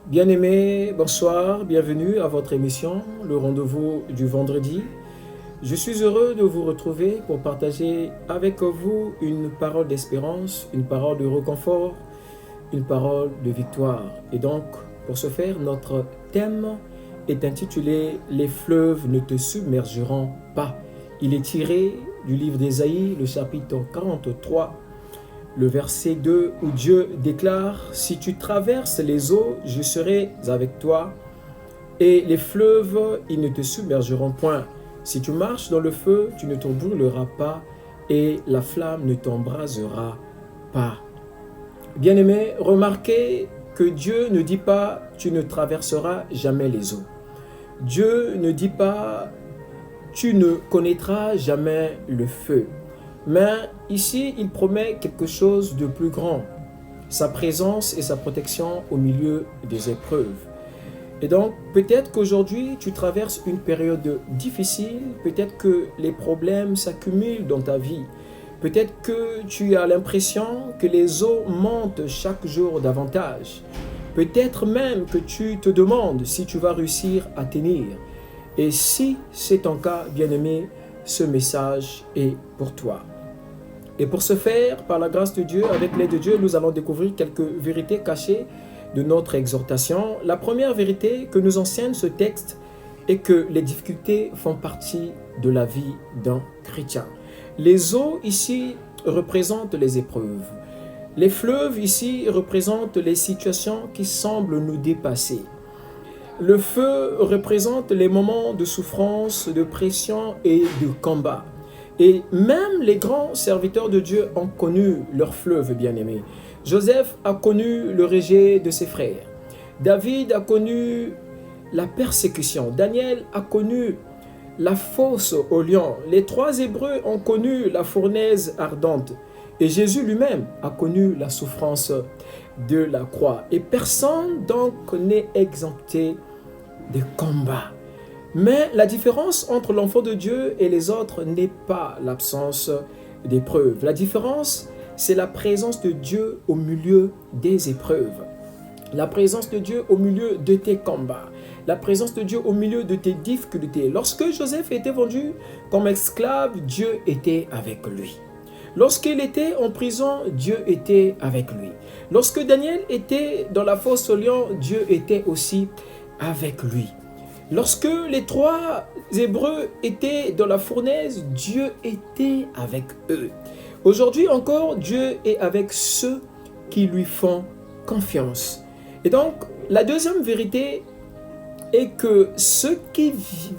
Bien-aimés, bonsoir, bienvenue à votre émission, le rendez-vous du vendredi. Je suis heureux de vous retrouver pour partager avec vous une parole d'espérance, une parole de réconfort, une parole de victoire. Et donc, pour ce faire, notre thème est intitulé « Les fleuves ne te submergeront pas ». Il est tiré du livre d'Ésaïe, le chapitre 43, le verset 2, où Dieu déclare « Si tu traverses les eaux, je serai avec toi, et les fleuves, ils ne te submergeront point. Si tu marches dans le feu, tu ne te brûleras pas, et la flamme ne t'embrasera pas. » Bien-aimés, remarquez que Dieu ne dit pas « tu ne traverseras jamais les eaux ». Dieu ne dit pas « tu ne connaîtras jamais le feu ». Mais ici, il promet quelque chose de plus grand, sa présence et sa protection au milieu des épreuves. Et donc, peut-être qu'aujourd'hui, tu traverses une période difficile, peut-être que les problèmes s'accumulent dans ta vie, peut-être que tu as l'impression que les eaux montent chaque jour davantage, peut-être même que tu te demandes si tu vas réussir à tenir. Et si c'est ton cas, bien-aimé, ce message est pour toi. Et pour ce faire, par la grâce de Dieu, avec l'aide de Dieu, nous allons découvrir quelques vérités cachées de notre exhortation. La première vérité que nous enseigne ce texte est que les difficultés font partie de la vie d'un chrétien. Les eaux ici représentent les épreuves. Les fleuves ici représentent les situations qui semblent nous dépasser. Le feu représente les moments de souffrance, de pression et de combat. Et même les grands serviteurs de Dieu ont connu leur fleuve bien-aimé. Joseph a connu le rejet de ses frères. David a connu la persécution. Daniel a connu la fosse au lion. Les trois Hébreux ont connu la fournaise ardente. Et Jésus lui-même a connu la souffrance de la croix. Et personne donc n'est exempté des combats. Mais la différence entre l'enfant de Dieu et les autres n'est pas l'absence d'épreuves. La différence, c'est la présence de Dieu au milieu des épreuves. La présence de Dieu au milieu de tes combats. La présence de Dieu au milieu de tes difficultés. Lorsque Joseph était vendu comme esclave, Dieu était avec lui. Lorsqu'il était en prison, Dieu était avec lui. Lorsque Daniel était dans la fosse au lion, Dieu était aussi avec lui. Lorsque les trois Hébreux étaient dans la fournaise, Dieu était avec eux. Aujourd'hui encore, Dieu est avec ceux qui lui font confiance. Et donc, la deuxième vérité est que ce qui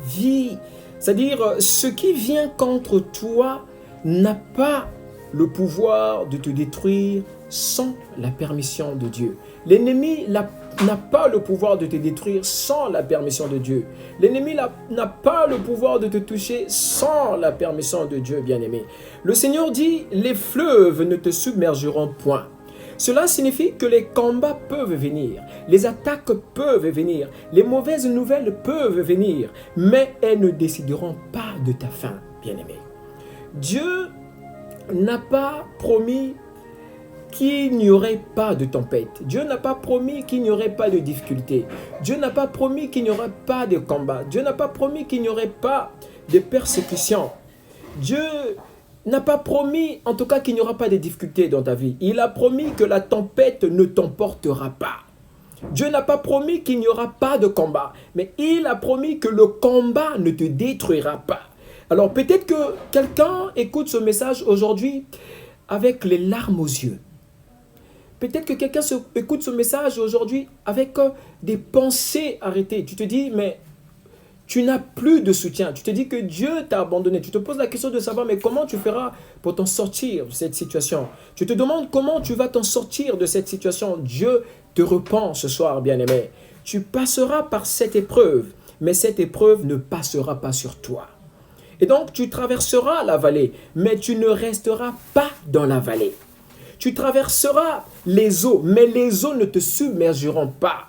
vit, c'est-à-dire ce qui vient contre toi, n'a pas le pouvoir de te détruire sans la permission de Dieu. L'ennemi n'a pas le pouvoir de te détruire sans la permission de Dieu. L'ennemi n'a pas le pouvoir de te toucher sans la permission de Dieu, bien-aimé. Le Seigneur dit, les fleuves ne te submergeront point. Cela signifie que les combats peuvent venir, les attaques peuvent venir, les mauvaises nouvelles peuvent venir, mais elles ne décideront pas de ta fin, bien-aimé. Dieu n'a pas promis qu'il n'y aurait pas de tempête. Dieu n'a pas promis qu'il n'y aurait pas de difficultés. Dieu n'a pas promis qu'il n'y aurait pas de combat. Dieu n'a pas promis qu'il n'y aurait pas de persécution. Dieu n'a pas promis, en tout cas, qu'il n'y aura pas de difficultés dans ta vie. Il a promis que la tempête ne t'emportera pas. Dieu n'a pas promis qu'il n'y aura pas de combat, mais il a promis que le combat ne te détruira pas. Alors peut-être que quelqu'un écoute ce message aujourd'hui avec les larmes aux yeux. Peut-être que quelqu'un écoute ce message aujourd'hui avec des pensées arrêtées. Tu te dis, mais tu n'as plus de soutien. Tu te dis que Dieu t'a abandonné. Tu te poses la question de savoir, mais comment tu feras pour t'en sortir de cette situation? Tu te demandes comment tu vas t'en sortir de cette situation. Dieu te repent ce soir, bien-aimé. Tu passeras par cette épreuve, mais cette épreuve ne passera pas sur toi. Et donc, tu traverseras la vallée, mais tu ne resteras pas dans la vallée. Tu traverseras les eaux, mais les eaux ne te submergeront pas.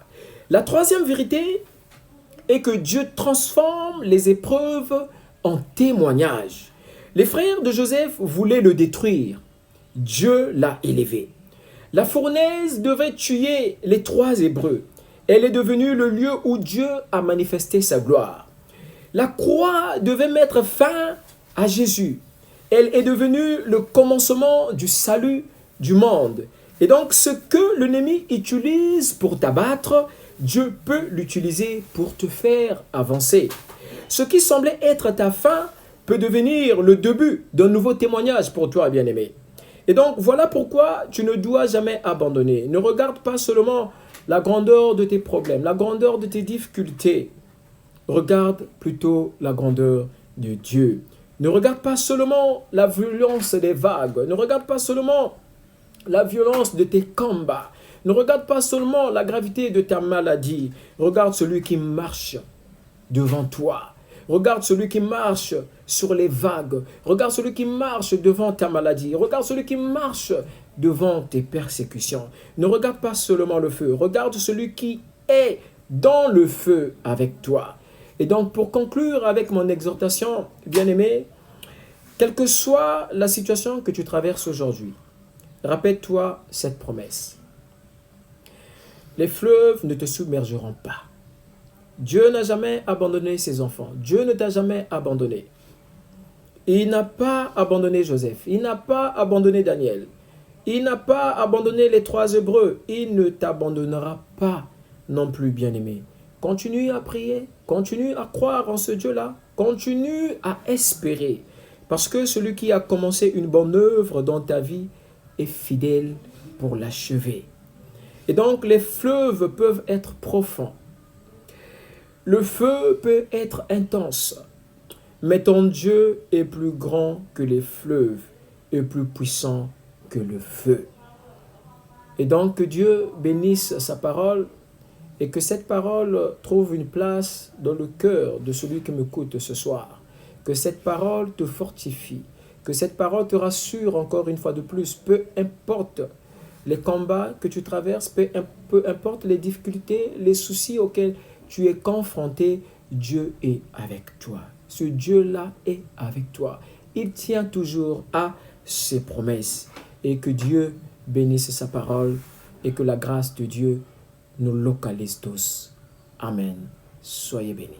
La troisième vérité est que Dieu transforme les épreuves en témoignages. Les frères de Joseph voulaient le détruire. Dieu l'a élevé. La fournaise devait tuer les trois Hébreux. Elle est devenue le lieu où Dieu a manifesté sa gloire. La croix devait mettre fin à Jésus. Elle est devenue le commencement du salut du monde. Et donc, ce que l'ennemi utilise pour t'abattre, Dieu peut l'utiliser pour te faire avancer. Ce qui semblait être ta fin peut devenir le début d'un nouveau témoignage pour toi, bien-aimé. Et donc, voilà pourquoi tu ne dois jamais abandonner. Ne regarde pas seulement la grandeur de tes problèmes, la grandeur de tes difficultés. Regarde plutôt la grandeur de Dieu. Ne regarde pas seulement la violence des vagues. Ne regarde pas seulement la violence de tes combats. Ne regarde pas seulement la gravité de ta maladie. Regarde celui qui marche devant toi. Regarde celui qui marche sur les vagues. Regarde celui qui marche devant ta maladie. Regarde celui qui marche devant tes persécutions. Ne regarde pas seulement le feu. Regarde celui qui est dans le feu avec toi. Et donc, pour conclure avec mon exhortation, bien-aimé, quelle que soit la situation que tu traverses aujourd'hui, rappelle-toi cette promesse. Les fleuves ne te submergeront pas. Dieu n'a jamais abandonné ses enfants. Dieu ne t'a jamais abandonné. Il n'a pas abandonné Joseph. Il n'a pas abandonné Daniel. Il n'a pas abandonné les 3 Hébreux. Il ne t'abandonnera pas non plus, bien-aimé. Continue à prier. Continue à croire en ce Dieu-là. Continue à espérer. Parce que celui qui a commencé une bonne œuvre dans ta vie est fidèle pour l'achever. Et donc, les fleuves peuvent être profonds. Le feu peut être intense. Mais ton Dieu est plus grand que les fleuves et plus puissant que le feu. Et donc, que Dieu bénisse sa parole et que cette parole trouve une place dans le cœur de celui qui m'écoute ce soir. Que cette parole te fortifie, que cette parole te rassure encore une fois de plus, peu importe les combats que tu traverses, peu importe les difficultés, les soucis auxquels tu es confronté, Dieu est avec toi. Ce Dieu-là est avec toi. Il tient toujours à ses promesses. Et que Dieu bénisse sa parole et que la grâce de Dieu nous localise tous. Amen. Soyez bénis.